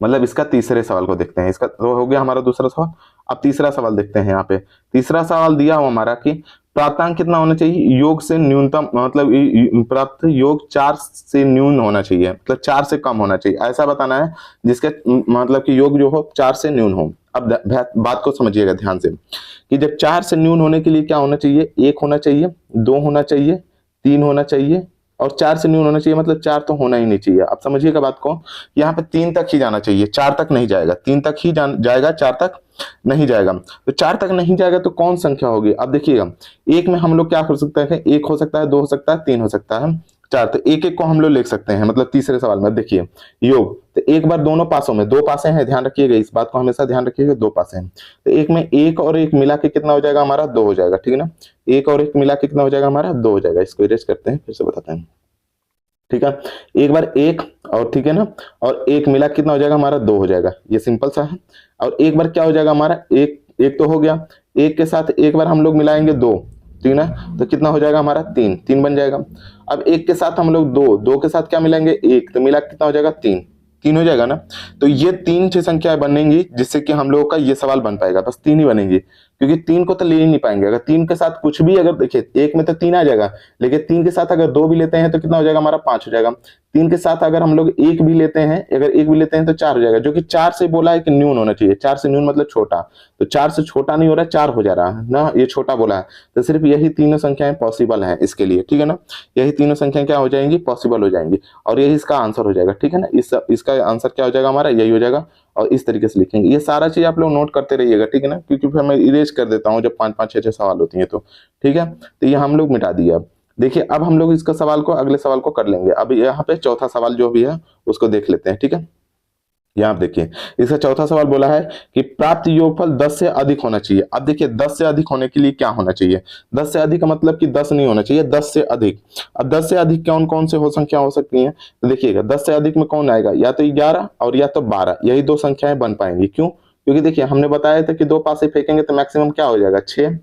मतलब इसका तीसरे सवाल को देखते हैं। इसका तो हो गया हमारा दूसरा सवाल। अब तीसरा सवाल देखते हैं। यहाँ पे तीसरा सवाल दिया हुआ हमारा कि प्राप्तांक कितना होना चाहिए, योग से न्यूनतम, मतलब प्राप्त योग 4 से न्यून होना चाहिए, मतलब 4 से कम होना चाहिए, ऐसा बताना है जिसके मतलब कि योग जो हो 4 से न्यून हो। अब बात को समझिएगा ध्यान से कि जब 4 से न्यून होने के लिए क्या होना चाहिए, 1 होना चाहिए, 2 होना चाहिए, 3 होना चाहिए, और 4 से न्यून होना चाहिए, मतलब 4 तो होना ही नहीं चाहिए। अब समझिएगा बात को, यहाँ पे 3 तक ही जाना चाहिए, 4 तक नहीं जाएगा, 3 तक ही जाएगा, 4 तक नहीं जाएगा। तो 4 तक नहीं जाएगा तो कौन संख्या होगी, अब देखिएगा, एक में हम लोग क्या कर सकते हैं, 1 हो सकता है, 2 हो सकता है, 3 हो सकता है, 4, तो एक एक को हम लोग लिख सकते हैं, मतलब तीसरे सवाल में देखिए योग, तो एक बार दोनों पासों में, 2 पासे हैं, ध्यान रखिएगा इस बात को, हमेशा ध्यान रखिएगा, 2 पासे हैं, तो एक में 1 और 1 मिला के कितना हो जाएगा हमारा 2 हो जाएगा, ठीक है ना, 1 और 1 मिला के कितना हो जाएगा हमारा 2 हो जाएगा। इसको इरेज करते हैं, फिर से बताते हैं, ठीक है, एक बार 1 और, ठीक है ना, और 1 मिला कितना हो जाएगा हमारा 2 हो जाएगा, ये सिंपल सा है। और एक बार क्या हो जाएगा हमारा 1, 1 तो हो गया, 1 के साथ एक बार हम लोग मिलाएंगे 2, ठीक है ना, तो कितना हो जाएगा हमारा 3, 3 बन जाएगा। अब 1 के साथ हम लोग 2, 2 के साथ क्या मिलाएंगे 1, तो मिला कितना हो जाएगा 3, 3 हो जाएगा ना। तो ये 3 6 संख्याएं बनेंगी जिससे कि हम लोगों का ये सवाल बन पाएगा, बस 3 ही बनेंगी, क्योंकि 3 को तो ले ही नहीं पाएंगे। अगर 3 के साथ कुछ भी, अगर देखिए 1 में तो 3 आ जाएगा, लेकिन 3 के साथ अगर 2 भी लेते हैं तो कितना हो जाएगा हमारा 5 हो जाएगा। 3 के साथ अगर हम लोग 1 भी लेते हैं, अगर 1 भी लेते हैं तो 4 हो जाएगा, जो कि 4 से बोला है कि न्यून होना चाहिए, 4 से न्यून मतलब छोटा, तो 4 से छोटा नहीं हो रहा है, 4 हो जा रहा है ना, ये छोटा बोला है, तो सिर्फ यही तीनों संख्याएं पॉसिबल है इसके लिए, ठीक है ना, यही तीनों संख्याएं क्या हो जाएंगी, पॉसिबल हो जाएंगी, और यही इसका आंसर हो जाएगा, ठीक है ना, इसका आंसर क्या हो जाएगा हमारा, यही हो जाएगा। और इस तरीके से लिखेंगे, ये सारा चीज आप लोग नोट करते रहिएगा, ठीक है ना, क्योंकि फिर मैं इरेज कर देता हूँ जब 5 5 6 6 सवाल होती है तो, ठीक है, तो ये हम लोग मिटा दिए। अब देखिए, अब हम लोग इसका सवाल को, अगले सवाल को कर लेंगे। अब यहाँ पे चौथा सवाल जो भी है उसको देख लेते हैं, ठीक है। यहाँ आप देखिए, इसका चौथा सवाल बोला है कि प्राप्त योगफल 10 से अधिक होना चाहिए। अब देखिए 10 से अधिक होने के लिए क्या होना चाहिए, 10 से अधिक का मतलब कि 10 नहीं होना चाहिए, 10 से अधिक। अब 10 से अधिक कौन कौन से हो संख्या हो सकती हैं, तो देखिएगा 10 से अधिक में कौन आएगा, या तो 11 और या तो 12, यही दो संख्याएं बन पाएंगी। क्यों, क्योंकि देखिए हमने बताया था कि 2 पासे फेंकेंगे तो मैक्सिमम क्या हो जाएगा 6,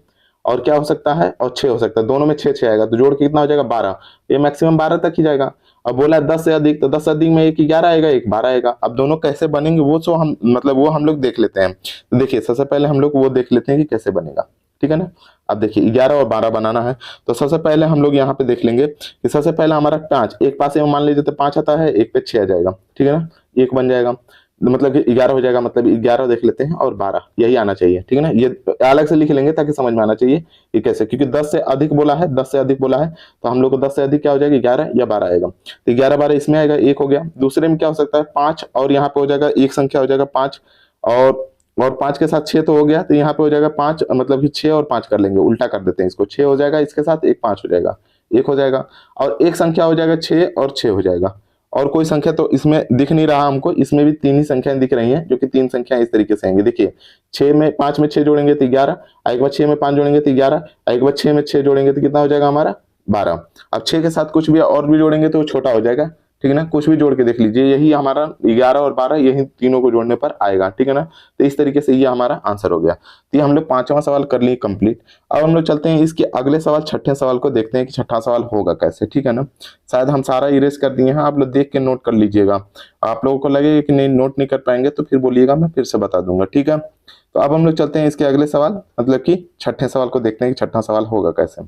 और क्या हो सकता है, और 6 हो सकता है, दोनों में 6 6 आएगा, तो जोड़ के कितना हो जाएगा 12, ये मैक्सिमम 12 तक ही जाएगा। अब बोला 10 से अधिक, तो 10 से अधिक में एक 11 आएगा, एक 12 आएगा। अब दोनों कैसे बनेंगे वो तो हम मतलब वो हम लोग देख लेते हैं। तो देखिए सबसे पहले हम लोग वो देख लेते हैं कि कैसे बनेगा, ठीक है ना। अब देखिए 11 और 12 बनाना है, तो सबसे पहले हम लोग यहाँ पे देख लेंगे कि सबसे पहले हमारा 5, एक पासे में मान लीजिए तो 5 आता है, एक पे 6 आ जाएगा, ठीक है ना, एक बन जाएगा, मतलब कि 11 हो जाएगा, मतलब 11 देख लेते हैं और 12 यही आना चाहिए, ठीक है ना। ये अलग से लिख लेंगे ताकि समझ में आना चाहिए कि कैसे, क्योंकि 10 से अधिक बोला है, 10 से अधिक बोला है, तो हम लोग को 10 से अधिक क्या हो जाएगा 11 या 12 आएगा, तो 11 12 इसमें आएगा, एक हो गया। दूसरे में क्या हो सकता है 5, और यहाँ पे हो जाएगा एक संख्या हो जाएगा 5, और 5 के साथ 6 तो हो गया, तो यहाँ पे हो जाएगा 5, मतलब कि 6 और 5 कर लेंगे, उल्टा कर देते हैं इसको, 6 हो जाएगा, इसके साथ एक 5 हो जाएगा, एक हो जाएगा, और एक संख्या हो जाएगा 6 और 6 हो जाएगा, और कोई संख्या तो इसमें दिख नहीं रहा हमको, इसमें भी 3 ही संख्याएं दिख रही हैं, जो कि 3 संख्याएं इस तरीके से आएंगी। देखिए 6 में 5 में 6 जोड़ेंगे तो 11, एक बार 6 में 5 जोड़ेंगे तो 11, एक बार 6 में 6 जोड़ेंगे तो कितना हो जाएगा हमारा 12। अब 6 के साथ कुछ भी और भी जोड़ेंगे तो छोटा हो जाएगा, ठीक है ना, कुछ भी जोड़ के देख लीजिए, यही हमारा 11 और 12 यही तीनों को जोड़ने पर आएगा, ठीक है ना। तो इस तरीके से ये हमारा आंसर हो गया। तो ये हम लोग 5वां सवाल कर लिए कंप्लीट। अब हम लोग चलते हैं इसके अगले सवाल, छठे सवाल को देखते हैं कि छठा सवाल होगा कैसे, ठीक है ना। शायद हम सारा इरेज कर दिए हैं, आप लोग देख के नोट कर लीजिएगा। आप लोगों को लगेगा कि नहीं नोट नहीं कर पाएंगे तो फिर बोलिएगा, मैं फिर से बता दूंगा, ठीक है। तो अब हम लोग चलते हैं इसके अगले सवाल, मतलब कि छठे सवाल को देखते हैं कि छठा सवाल होगा कैसे।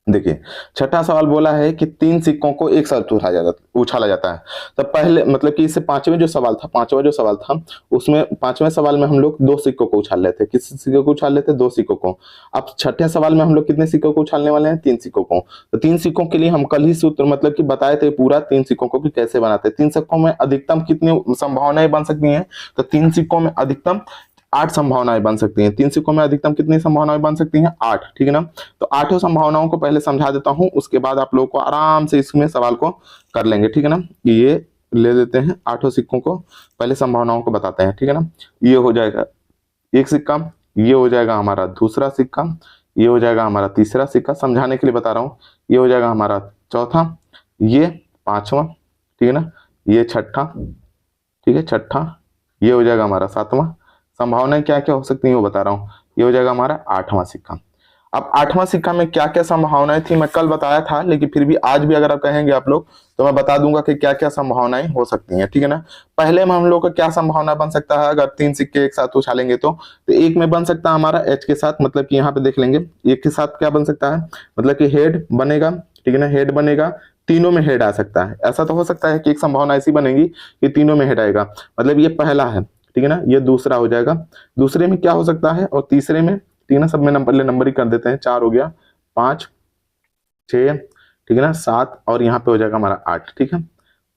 देखिए छठा सवाल बोला है कि 3 सिक्कों को एक साथ उछाला जाता है। तो पहले मतलब कि इससे पांचवा जो सवाल था उसमें पांचवें सवाल में हम लोग 2 सिक्कों को उछाल लेते, किस सिक्कों को उछाल लेते, 2 सिक्कों को। अब छठे सवाल में हम लोग कितने सिक्कों को उछालने वाले हैं, 3 सिक्कों को। तो 3 सिक्कों के लिए हम कल ही सूत्र मतलब कि बताए थे पूरा 3 सिक्कों को कि कैसे बनाते हैं। 3 सिक्कों में अधिकतम कितनी संभावनाएं बन सकती हैं, तो 3 सिक्कों में अधिकतम 8 संभावनाएं बन सकती हैं। 3 सिक्कों में अधिकतम कितनी संभावनाएं बन सकती हैं, 8, ठीक है ना। तो 8 संभावनाओं को पहले समझा देता हूं, उसके बाद आप लोगों को आराम से इसमें सवाल को कर लेंगे, ठीक है ना। ये ले लेते हैं 8 सिक्कों को, पहले संभावनाओं को बताते हैं, ठीक है ना। ये हो जाएगा एक सिक्का, ये हो जाएगा हमारा दूसरा सिक्का, ये हो जाएगा हमारा तीसरा सिक्का, समझाने के लिए बता रहा हूं। ये हो जाएगा हमारा चौथा, ये पांचवा, ठीक है ना, ये छठा, ठीक है, छठा, ये हो जाएगा हमारा सातवां। संभावनाएं क्या क्या हो सकती हैं वो बता रहा हूं। ये हो जाएगा हमारा 8वां सिक्का। अब 8वां सिक्का में क्या क्या संभावनाएं थी मैं कल बताया था, लेकिन फिर भी आज भी अगर आप कहेंगे आप लोग तो मैं बता दूंगा कि क्या क्या संभावनाएं हो सकती हैं, ठीक है ना। पहले में हम लोग का क्या संभावना बन सकता है, अगर 3 सिक्के एक साथ उछालेंगे तो एक में बन सकता है हमारा एच के साथ, मतलब कि यहाँ पे देख लेंगे एक के साथ क्या बन सकता है, मतलब कि हेड बनेगा, ठीक है ना, हेड बनेगा, तीनों में हेड आ सकता है। ऐसा तो हो सकता है कि एक संभावना ऐसी बनेगी कि तीनों में हेड आएगा, मतलब ये पहला है, ठीक है ना, ये दूसरा हो जाएगा। दूसरे में क्या हो सकता है, और तीसरे में, ठीक है ना, सब में नंबर ही कर देते हैं, 4 हो गया, 5, 6, ठीक है ना, 7, और यहाँ पे हो जाएगा हमारा 8, ठीक है,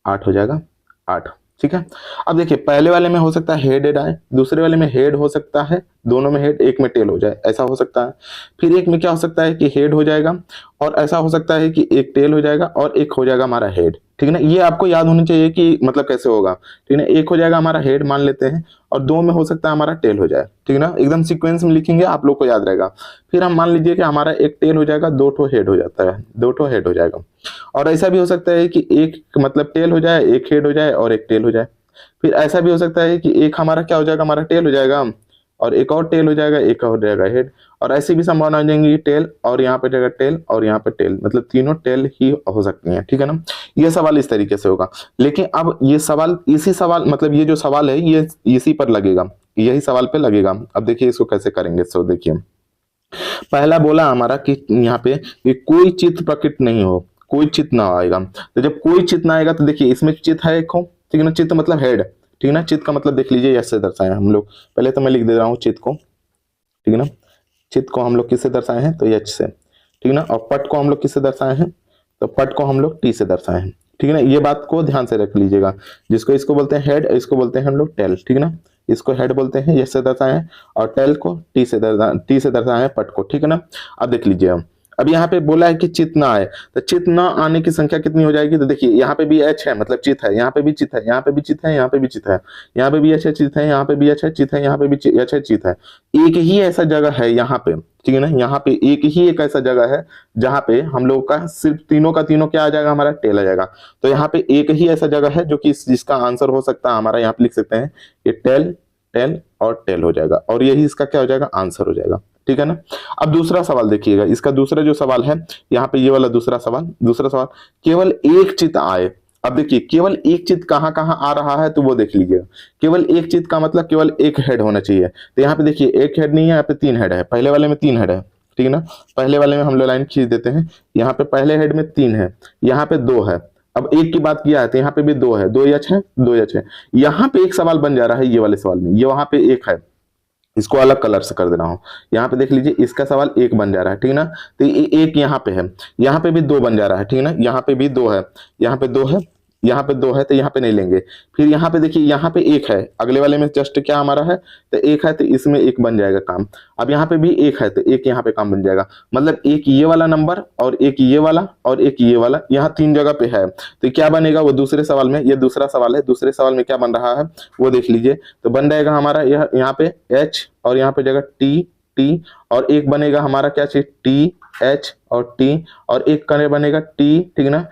8 हो जाएगा, 8, ठीक है। अब देखिए पहले वाले में हो सकता है हेड आए, दूसरे वाले में हेड हो सकता है, दोनों में हेड, एक में टेल हो जाए, ऐसा हो सकता है। फिर एक में क्या हो सकता है कि हेड हो जाएगा, और ऐसा हो सकता है कि एक टेल हो जाएगा और एक हो जाएगा हमारा हेड, ठीक है ना। ये आपको याद होना चाहिए कि मतलब कैसे होगा, ठीक है ना। एक हो जाएगा हमारा हेड मान लेते हैं, और 2 में हो सकता है हमारा टेल हो जाए, ठीक है ना, एकदम सीक्वेंस में लिखेंगे आप लोग को याद रहेगा। फिर हम मान लीजिए कि हमारा एक टेल हो जाएगा, 2 ठो हेड हो जाता है, 2 ठो हेड हो जाएगा। और ऐसा भी हो सकता है कि एक मतलब टेल हो जाए, एक हेड हो जाए और एक टेल हो जाए। फिर ऐसा भी हो सकता है कि एक हमारा क्या हो जाएगा, हमारा टेल हो जाएगा, और एक और टेल हो जाएगा, एक और हो जाएगा हेड। और ऐसी भी संभावना हो जाएंगी टेल, और यहाँ पे जाएगा टेल, और यहाँ पे टेल, मतलब तीनों टेल ही हो सकती हैं, ठीक है ना। ये सवाल इस तरीके से होगा। लेकिन अब ये सवाल इसी सवाल मतलब ये जो सवाल है ये इसी पर लगेगा, यही सवाल पे लगेगा। अब देखिए इसको कैसे करेंगे, सो देखिए पहला बोला हमारा कि यहाँ पे कि कोई चित्र प्रकट नहीं हो, कोई चित्र ना आएगा। तो जब कोई चित्र ना आएगा तो देखिए इसमें चित्र है एक हो, ठीक है ना, चित्र मतलब हेड, ठीक है ना। चित्र का मतलब देख लीजिए ऐसे दर्शाए हम लोग, पहले तो मैं लिख दे रहा हूँ चित्र को, ठीक है ना। चित्र को हम लोग किससे दर्शाए हैं, तो एच से, ठीक है ना। और पट को हम लोग किससे दर्शाए हैं, तो पट को हम लोग टी से दर्शाए हैं, ठीक है ना। ये बात को ध्यान से रख लीजिएगा, जिसको इसको बोलते हैं हेड, इसको बोलते हैं हम लोग टेल, ठीक है ना। इसको हेड बोलते हैं, ये से दर्शाए हैं, और टेल को टी से दर्शाए हैं, पट को, ठीक है ना। अब देख लीजिए अब यहाँ पे बोला है कि चित ना आए, तो चित ना आने की संख्या कितनी हो जाएगी, तो देखिए यहाँ पे भी एच है मतलब चित है, यहाँ पे भी चित है, यहाँ पे भी चित है, यहाँ पे भी चित है, यहाँ पे भी एच है चित है, यहाँ पे भी एच है चित है, यहाँ पे भी एच है चित है। एक ही ऐसा जगह है यहाँ पे, ठीक है ना, यहाँ पे एक ही एक ऐसा जगह है जहां पे हम लोग का सिर्फ तीनों का तीनों क्या आ जाएगा, हमारा टेल आ जाएगा। तो यहाँ पे एक ही ऐसा जगह है जो कि जिसका आंसर हो सकता है हमारा, यहाँ पे लिख सकते हैं ये टेल, टेल और टेल हो जाएगा, और यही इसका क्या हो जाएगा, आंसर हो जाएगा, ठीक है ना। अब दूसरा सवाल देखिएगा, इसका दूसरा जो सवाल है यहाँ पे ये वाला दूसरा सवाल केवल एक चित्त आए। अब देखिए केवल एक चित्त कहाँ कहाँ आ रहा है तो वो देख लीजिएगा। केवल एक चित्त का मतलब केवल एक हेड होना चाहिए, तो यहाँ पे देखिए एक हेड नहीं है, यहाँ पे 3 हेड है, पहले वाले में 3 हेड है, ठीक है ना। पहले वाले में हम लोग लाइन खींच देते हैं, यहाँ पे पहले हेड में 3 है, यहाँ पे 2 है। अब एक की बात किया है तो यहाँ पे भी 2 है, 2 एच है, 2 एच है। यहाँ पे एक सवाल बन जा रहा है ये वाले सवाल में, ये वहां पे एक है, इसको अलग कलर से कर दे रहा हूं। यहाँ पे देख लीजिए इसका सवाल एक बन जा रहा है, ठीक है ना। तो एक यहाँ पे है, यहाँ पे भी 2 बन जा रहा है, ठीक है ना। यहाँ पे भी 2 है, यहाँ पे 2 है, यहाँ पे 2 है, तो यहाँ पे नहीं लेंगे। फिर यहाँ पे देखिए यहाँ पे एक है, अगले वाले में जस्ट क्या हमारा है, तो एक है, तो इसमें एक बन जाएगा काम। अब यहाँ पे भी एक है, तो एक यहाँ पे काम बन जाएगा, मतलब एक ये वाला नंबर और एक ये वाला और एक ये वाला, यहाँ 3 जगह पे है। तो क्या बनेगा वो दूसरे सवाल में, ये दूसरा सवाल है, दूसरे सवाल में क्या बन रहा है वो देख लीजिए। तो बन जाएगा हमारा यह यहाँ पे एच, और यहाँ पे जगह टी, टी, और एक बनेगा हमारा क्या चीज, टी एच और टी, और एक करने बनेगा टी, ठीक है ना।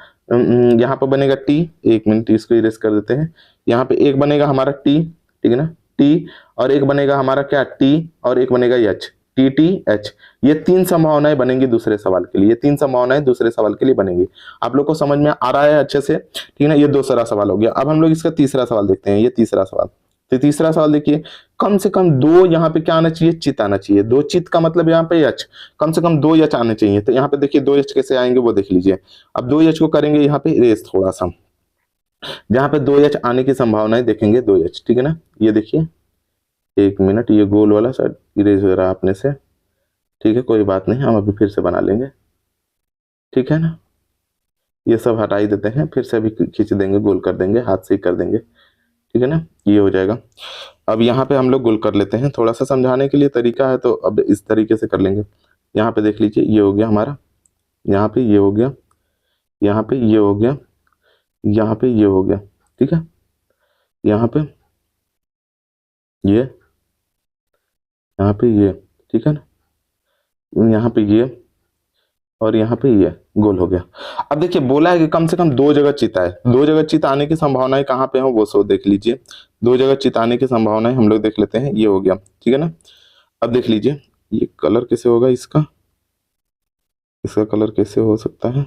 यहाँ पे बनेगा टी, एक मिनट इसको इरेज कर देते हैं। यहाँ पे एक बनेगा हमारा टी, ठीक है ना, टी, और एक बनेगा हमारा क्या टी, और एक बनेगा एच, टी टी एच। ये 3 संभावनाएं बनेंगी दूसरे सवाल के लिए, ये 3 संभावनाएं दूसरे सवाल के लिए बनेंगी। आप लोग को समझ में आ रहा है अच्छे से, ठीक है ना। ये दूसरा सवाल हो गया। अब हम लोग इसका तीसरा सवाल देखते हैं, ये तीसरा सवाल, तो तीसरा सवाल देखिए, कम से कम 2 यहाँ पे क्या आना चाहिए, चित आना चाहिए। 2 चित का मतलब यहाँ पे एच, कम से कम 2 एच आने चाहिए। तो यहाँ पे देखिए 2 एच कैसे आएंगे वो देख लीजिए। अब 2 एच को करेंगे यहाँ पे इरेज थोड़ा सा, जहाँ पे 2 एच आने की संभावना है देखेंगे 2 एच, ठीक है ना। ये देखिए 1 मिनट, ये गोल वाला शायद इरेज हो रहा है अपने से, ठीक है कोई बात नहीं, हम अभी फिर से बना लेंगे, ठीक है ना। ये सब हटा ही देते हैं, फिर से अभी खींच देंगे, गोल कर देंगे, हाथ से ही कर देंगे, ठीक है ना। ये हो जाएगा। अब यहाँ पे हम लोग गोल कर लेते हैं, थोड़ा सा समझाने के लिए तरीका है तो अब इस तरीके से कर लेंगे। यहाँ पे देख लीजिए ये हो गया हमारा, यहाँ पे ये हो गया, यहाँ पे ये हो गया, यहाँ पे ये हो गया, ठीक है। यहाँ पे ये, यहाँ पे ये, ठीक है ना, यहाँ पे ये और यहाँ पे ये गोल हो गया। अब देखिए बोला है कि कम से कम 2 जगह चित आए, 2 जगह चित आने की संभावनाएं कहाँ पे हो वो सो देख लीजिए। 2 जगह चित आने की संभावनाएं हम लोग देख लेते हैं, ये हो गया, ठीक है ना। अब देख लीजिए ये कलर कैसे होगा इसका, इसका कलर कैसे हो सकता है,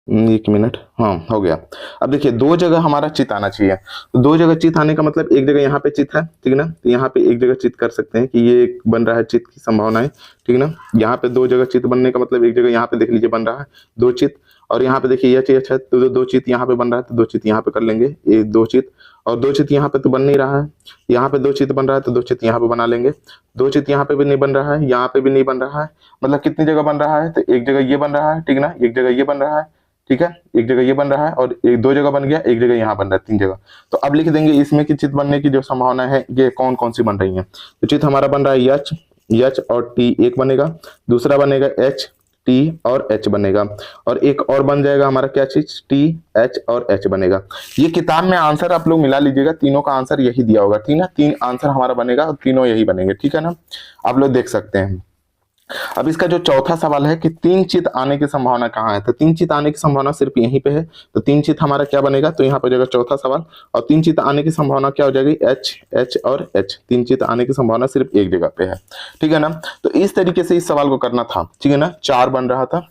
1 मिनट, हाँ हो गया। अब देखिए 2 जगह हमारा चित आना चाहिए, तो 2 जगह चित आने का मतलब एक जगह यहाँ पे चित है, ठीक है ना, तो यहाँ पे एक जगह चित कर सकते हैं कि ये एक बन रहा है चित की संभावना है, ठीक है ना। यहाँ पे 2 जगह चित बनने का मतलब एक जगह यहाँ पे देख लीजिए बन रहा है 2 चित, और यहाँ पे देखिए यह चित है तो 2 चित यहाँ पे बन रहा है, तो 2 चित यहाँ पे कर लेंगे, ये 2 चित, और 2 चित यहाँ पे तो बन नहीं रहा है, यहाँ पे 2 चित बन रहा है तो 2 चित यहाँ पे बना लेंगे। 2 चित यहाँ पे भी नहीं बन रहा है, यहाँ पे भी नहीं बन रहा है, मतलब कितनी जगह बन रहा है, तो एक जगह ये बन रहा है, ठीक है ना, एक जगह ये बन रहा है, ठीक है, एक जगह ये बन रहा है और 2 जगह बन गया, एक जगह यहाँ बन रहा है, 3 जगह। तो अब लिख देंगे इसमें कि चित बनने की जो संभावना है ये कौन कौन सी बन रही है। तो चित हमारा बन रहा है एच, एच और टी एक बनेगा, दूसरा बनेगा एच टी और एच बनेगा, और एक और बन जाएगा हमारा क्या चीज, टी एच और एच बनेगा। ये किताब में आंसर आप लोग मिला लीजिएगा, तीनों का आंसर यही दिया होगा, ठीक है, 3 आंसर हमारा बनेगा और तीनों यही बनेंगे, ठीक है ना। आप लोग देख सकते हैं। अब इसका जो चौथा सवाल है कि 3 चित आने की संभावना कहाँ है, तो 3 चित आने की संभावना सिर्फ यहीं पे है, तो 3 चित हमारा क्या बनेगा, तो यहाँ पे जाएगा चौथा सवाल, और 3 चित आने की संभावना क्या हो जाएगी, एच एच और एच, 3 चित आने की संभावना सिर्फ एक जगह पे है, ठीक है ना। तो इस तरीके से इस सवाल को करना था, ठीक है ना, 4 बन रहा था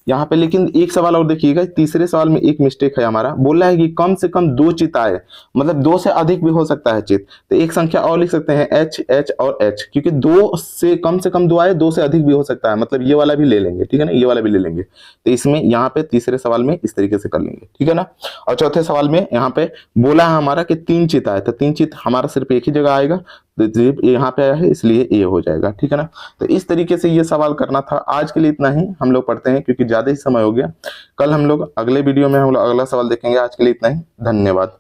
यहाँ पे। लेकिन एक सवाल और देखिएगा, तीसरे सवाल में एक मिस्टेक है हमारा, बोला है कि कम से कम 2 चित आए, मतलब 2 से अधिक भी हो सकता है चित, तो एक संख्या और लिख सकते हैं एच एच और एच, क्योंकि 2 से कम 2 आए, 2 से अधिक भी हो सकता है, मतलब ये वाला भी ले लेंगे, ठीक है ना, ये वाला भी ले लेंगे। तो इसमें यहाँ पे तीसरे सवाल में इस तरीके से कर लेंगे, ठीक है ना। और चौथे सवाल में यहाँ पे बोला है हमारा कि 3 चित आए, तो 3 चित हमारा सिर्फ एक ही जगह आएगा, यहाँ पे आया है इसलिए ए हो जाएगा, ठीक है ना। तो इस तरीके से ये सवाल करना था। आज के लिए इतना ही हम लोग पढ़ते हैं क्योंकि ज्यादा ही समय हो गया। कल हम लोग अगले वीडियो में हम लोग अगला सवाल देखेंगे। आज के लिए इतना ही, धन्यवाद।